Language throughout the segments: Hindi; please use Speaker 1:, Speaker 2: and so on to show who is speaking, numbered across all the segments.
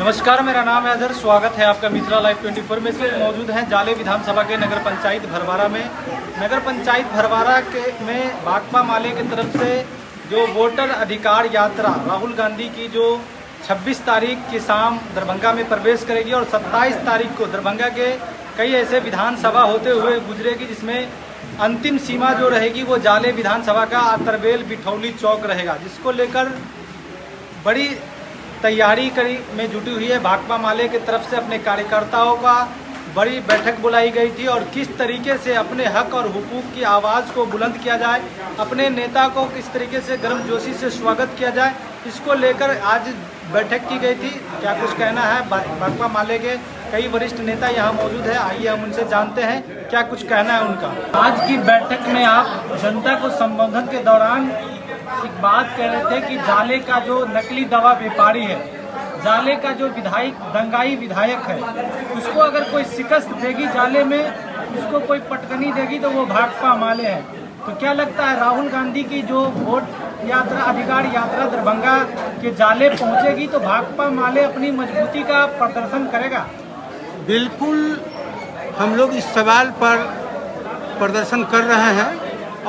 Speaker 1: नमस्कार, मेरा नाम है अजहर। स्वागत है आपका मिथिला लाइव 24 में। इसलिए मौजूद हैं जाले विधानसभा के नगर पंचायत भरवारा में। नगर पंचायत भरवारा में भाकपा माले की तरफ से जो वोटर अधिकार यात्रा राहुल गांधी की जो 26 तारीख की शाम दरभंगा में प्रवेश करेगी और 27 तारीख को दरभंगा के कई ऐसे विधानसभा होते हुए गुजरेगी, जिसमें अंतिम सीमा जो रहेगी वो जाले विधानसभा का अतरबेल बिठौली चौक रहेगा, जिसको लेकर बड़ी तैयारी में जुटी हुई है। भाकपा माले की तरफ से अपने कार्यकर्ताओं का बड़ी बैठक बुलाई गई थी और किस तरीके से अपने हक और हुकूक की आवाज़ को बुलंद किया जाए, अपने नेता को किस तरीके से गर्मजोशी से स्वागत किया जाए, इसको लेकर आज बैठक की गई थी। क्या कुछ कहना है भाकपा माले के कई वरिष्ठ नेता यहाँ मौजूद है, आइए हम उनसे जानते हैं क्या कुछ कहना है उनका। आज की बैठक में आप जनता को संबोधन के दौरान एक बात कह रहे थे कि जाले का जो नकली दवा व्यापारी है, जाले का जो दंगाई विधायक है, उसको अगर कोई शिकस्त देगी जाले में, उसको कोई पटकनी देगी तो वो भाकपा माले है। तो क्या लगता है राहुल गांधी की जो वोट यात्रा अधिकार यात्रा दरभंगा के जाले पहुंचेगी तो भाकपा माले अपनी मजबूती का प्रदर्शन करेगा?
Speaker 2: बिल्कुल, हम लोग इस सवाल पर प्रदर्शन कर रहे हैं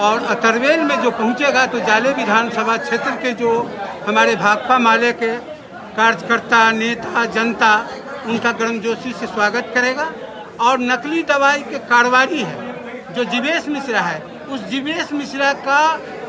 Speaker 2: और अतरबेल में जो पहुंचेगा तो जाले विधानसभा क्षेत्र के जो हमारे भाकपा माले के कार्यकर्ता, नेता, जनता उनका गर्मजोशी से स्वागत करेगा। और नकली दवाई के कारोबारी है जो जीवेश मिश्रा है, उस जीवेश मिश्रा का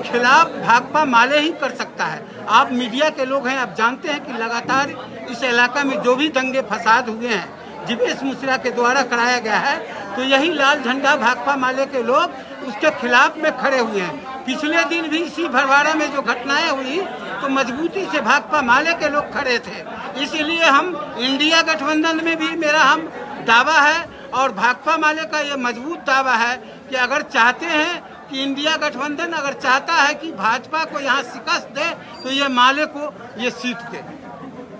Speaker 2: खिलाफ भाकपा माले ही कर सकता है। आप मीडिया के लोग हैं, आप जानते हैं कि लगातार इस इलाका में जो भी दंगे फसाद हुए हैं जीवेश मिश्रा के द्वारा कराया गया है, तो यही लाल झंडा भाकपा माले के लोग उसके खिलाफ में खड़े हुए हैं। पिछले दिन भी इसी भरवारा में जो घटनाएं हुई तो मजबूती से भाकपा माले के लोग खड़े थे। इसीलिए हम इंडिया गठबंधन में भी मेरा हम दावा है और भाकपा माले का ये मजबूत दावा है कि अगर चाहते हैं कि इंडिया गठबंधन अगर चाहता है कि भाजपा को यहाँ शिकस्त दे तो ये माले को ये सीट दे।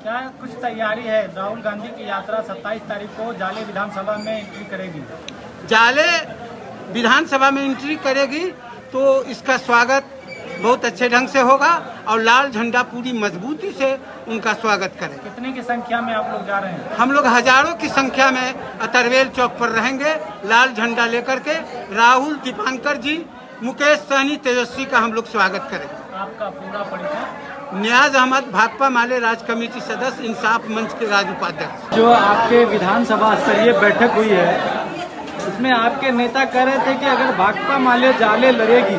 Speaker 1: क्या कुछ तैयारी है? राहुल गांधी की यात्रा 27 तारीख को जाले विधानसभा में एंट्री करेगी।
Speaker 2: जाले विधानसभा में एंट्री करेगी तो इसका स्वागत बहुत अच्छे ढंग से होगा और लाल झंडा पूरी मजबूती से उनका स्वागत करेगा।
Speaker 1: कितने की संख्या में आप लोग जा रहे हैं? हम
Speaker 2: लोग हजारों की संख्या में अतरबेल चौक पर रहेंगे लाल झंडा लेकर के। राहुल, दीपांकर जी, मुकेश सहनी, तेजस्वी का हम लोग स्वागत करेंगे।
Speaker 1: आपका पूरा परिचय?
Speaker 2: नियाज अहमद, भाकपा माले राज्य कमेटी सदस्य, इंसाफ मंच के राज्य उपाध्यक्ष।
Speaker 1: जो आपके विधानसभा स्तरीय बैठक हुई है उसमें आपके नेता कह रहे थे कि अगर भाकपा माले जाले लड़ेगी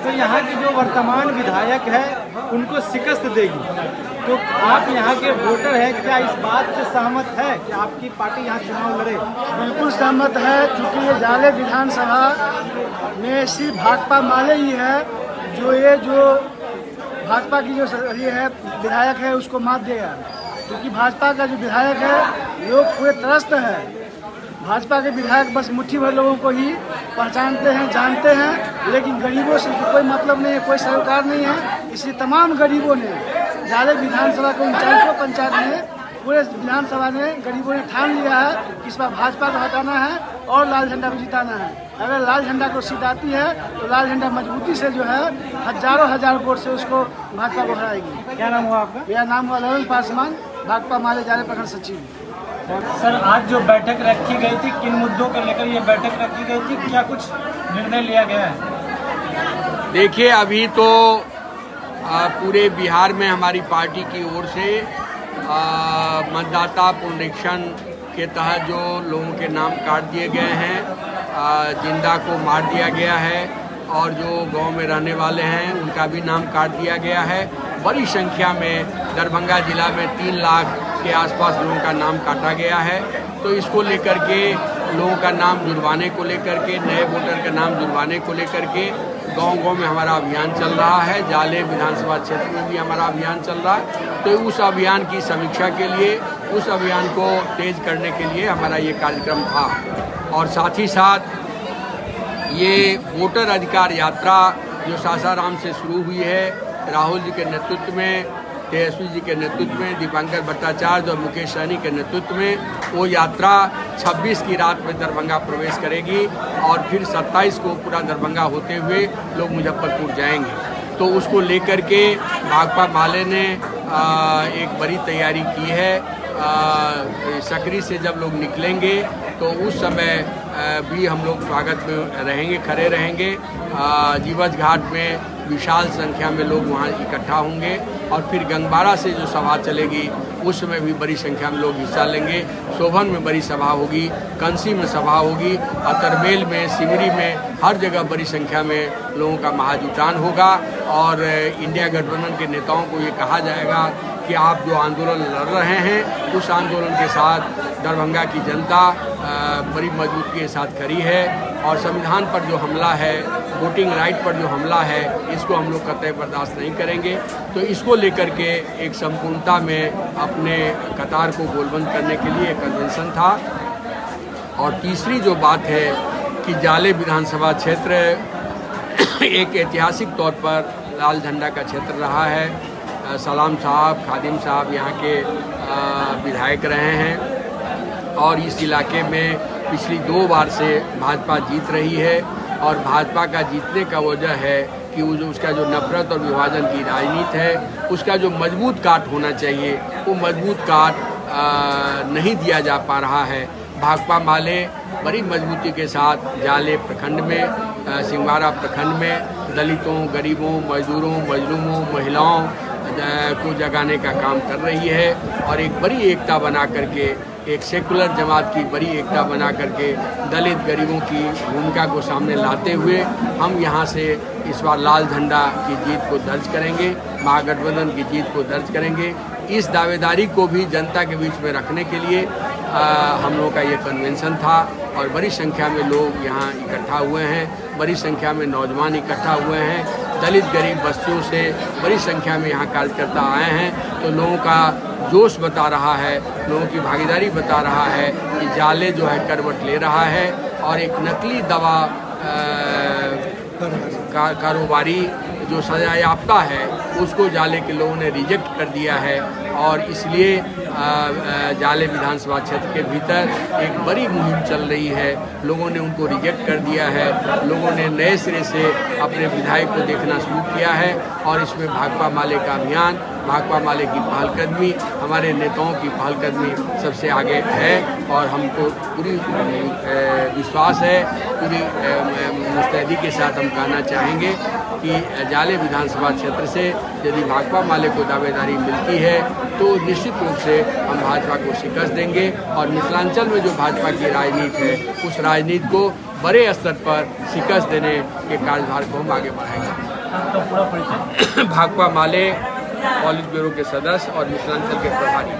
Speaker 1: तो यहाँ की जो वर्तमान विधायक है उनको शिकस्त देगी। तो आप यहाँ के वोटर हैं, क्या इस बात से सहमत है कि आपकी पार्टी यहाँ चुनाव लड़े?
Speaker 3: बिल्कुल सहमत है, क्योंकि ये जाले विधानसभा में सिर्फ भाकपा माले ही है जो भाजपा की जो ये है विधायक है उसको मात देगा। क्योंकि भाजपा का जो विधायक है लोग पूरे त्रस्त है। भाजपा के विधायक बस मुट्ठी भर लोगों को ही पहचानते हैं, जानते हैं, लेकिन गरीबों से कोई मतलब नहीं है, कोई सरोकार नहीं है। इसलिए तमाम गरीबों ने जाले विधानसभा को 49 पंचायत में पूरे विधानसभा ने गरीबों ने ठान लिया है कि इस बार भाजपा को हटाना है और लाल झंडा को जिताना है। अगर लाल झंडा को सीट आती है तो लाल झंडा मजबूती से जो है हजारों हजार वोट से उसको भाजपा को हराएगी।
Speaker 1: क्या नाम हुआ आपका?
Speaker 3: मेरा नाम हुआ ललन पासवान, भाकपा माले जाले प्रखंड सचिव।
Speaker 1: सर, आज जो बैठक रखी गई थी, किन मुद्दों को लेकर ये बैठक रखी गई थी, क्या कुछ निर्णय लिया गया है?
Speaker 4: देखिए, अभी तो पूरे बिहार में हमारी पार्टी की ओर से मतदाता पुनरीक्षण के तहत जो लोगों के नाम काट दिए गए हैं, जिंदा को मार दिया गया है और जो गांव में रहने वाले हैं उनका भी नाम काट दिया गया है। बड़ी संख्या में दरभंगा जिला में 3 लाख के आसपास लोगों का नाम काटा गया है। तो इसको लेकर के लोगों का नाम जुड़वाने को लेकर के, नए वोटर का नाम जुड़वाने को लेकर के गांव-गांव में हमारा अभियान चल रहा है। जाले विधानसभा क्षेत्र में भी हमारा अभियान चल रहा है। तो उस अभियान की समीक्षा के लिए, उस अभियान को तेज करने के लिए हमारा ये कार्यक्रम था। और साथ ही साथ ये वोटर अधिकार यात्रा जो सासाराम से शुरू हुई है, राहुल जी के नेतृत्व में, तेजस्वी जी के नेतृत्व में, दीपांकर भट्टाचार्य और मुकेश सहनी के नेतृत्व में, वो यात्रा 26 की रात में दरभंगा प्रवेश करेगी और फिर 27 को पूरा दरभंगा होते हुए लोग मुजफ्फरपुर जाएंगे। तो उसको लेकर के भाकपा माले ने एक बड़ी तैयारी की है सकरी से जब लोग निकलेंगे तो उस समय भी हम लोग स्वागत में रहेंगे, खड़े रहेंगे। जीवछ घाट में विशाल संख्या में लोग वहाँ इकट्ठा होंगे और फिर गंगबाड़ा से जो सभा चलेगी उसमें भी बड़ी संख्या में लोग हिस्सा लेंगे। शोभन में बड़ी सभा होगी, कंसी में सभा होगी, अतरबेल में, सिमरी में, हर जगह बड़ी संख्या में लोगों का महाजुटान होगा। और इंडिया गठबंधन के नेताओं को ये कहा जाएगा कि आप जो आंदोलन लड़ रहे हैं उस आंदोलन के साथ दरभंगा की जनता बड़ी मजबूती के साथ खड़ी है और संविधान पर जो हमला है, वोटिंग राइट पर जो हमला है, इसको हम लोग कतई बर्दाश्त नहीं करेंगे। तो इसको लेकर के एक संपूर्णता में अपने कतार को गोलबंद करने के लिए कन्वेंशन था। और तीसरी जो बात है कि जाले विधानसभा क्षेत्र एक ऐतिहासिक तौर पर लाल झंडा का क्षेत्र रहा है। सलाम साहब, खादिम साहब यहाँ के विधायक रहे हैं और इस इलाके में पिछली 2 बार से भाजपा जीत रही है। और भाजपा का जीतने का वजह है कि वो जो उसका जो नफरत और विभाजन की राजनीति है, उसका जो मजबूत काट होना चाहिए वो मजबूत काट नहीं दिया जा पा रहा है। भाकपा माले बड़ी मजबूती के साथ जाले प्रखंड में, सिंगवाड़ा प्रखंड में दलितों, गरीबों, मजदूरों, मजलूमों, महिलाओं को जगाने का काम कर रही है और एक बड़ी एकता बना करके, एक सेकुलर जमात की बड़ी एकता बना करके दलित गरीबों की भूमिका को सामने लाते हुए हम यहाँ से इस बार लाल झंडा की जीत को दर्ज करेंगे, महागठबंधन की जीत को दर्ज करेंगे। इस दावेदारी को भी जनता के बीच में रखने के लिए हम लोगों का ये कन्वेंशन था और बड़ी संख्या में लोग यहाँ इकट्ठा हुए हैं, बड़ी संख्या में नौजवान इकट्ठा हुए हैं, दलित गरीब बस्तियों से बड़ी संख्या में यहाँ कार्यकर्ता आए हैं। तो लोगों का जोश बता रहा है, लोगों की भागीदारी बता रहा है कि जाले जो है करवट ले रहा है और एक नकली दवा कारोबारी जो सजायाफ्ता है उसको जाले के लोगों ने रिजेक्ट कर दिया है। और इसलिए जाले विधानसभा क्षेत्र के भीतर एक बड़ी मुहिम चल रही है, लोगों ने उनको रिजेक्ट कर दिया है, लोगों ने नए सिरे से अपने विधायक को देखना शुरू किया है और इसमें भाकपा माले का अभियान, भाकपा माले की पहलकदमी, हमारे नेताओं की पहलकदमी सबसे आगे है और हमको पूरी विश्वास है, पूरी मुस्तैदी के साथ हम कहना चाहेंगे कि जाले विधानसभा क्षेत्र से यदि भाकपा माले को दावेदारी मिलती है तो निश्चित रूप से हम भाजपा को शिकस्त देंगे और मिथिलांचल में जो भाजपा की राजनीति है उस राजनीति को बड़े स्तर पर शिकस्त देने के कार्यभार को हम आगे बढ़ाएंगे। भाकपा माले पॉलिट ब्यूरो के सदस्य और मिथिलांचल के प्रभारी।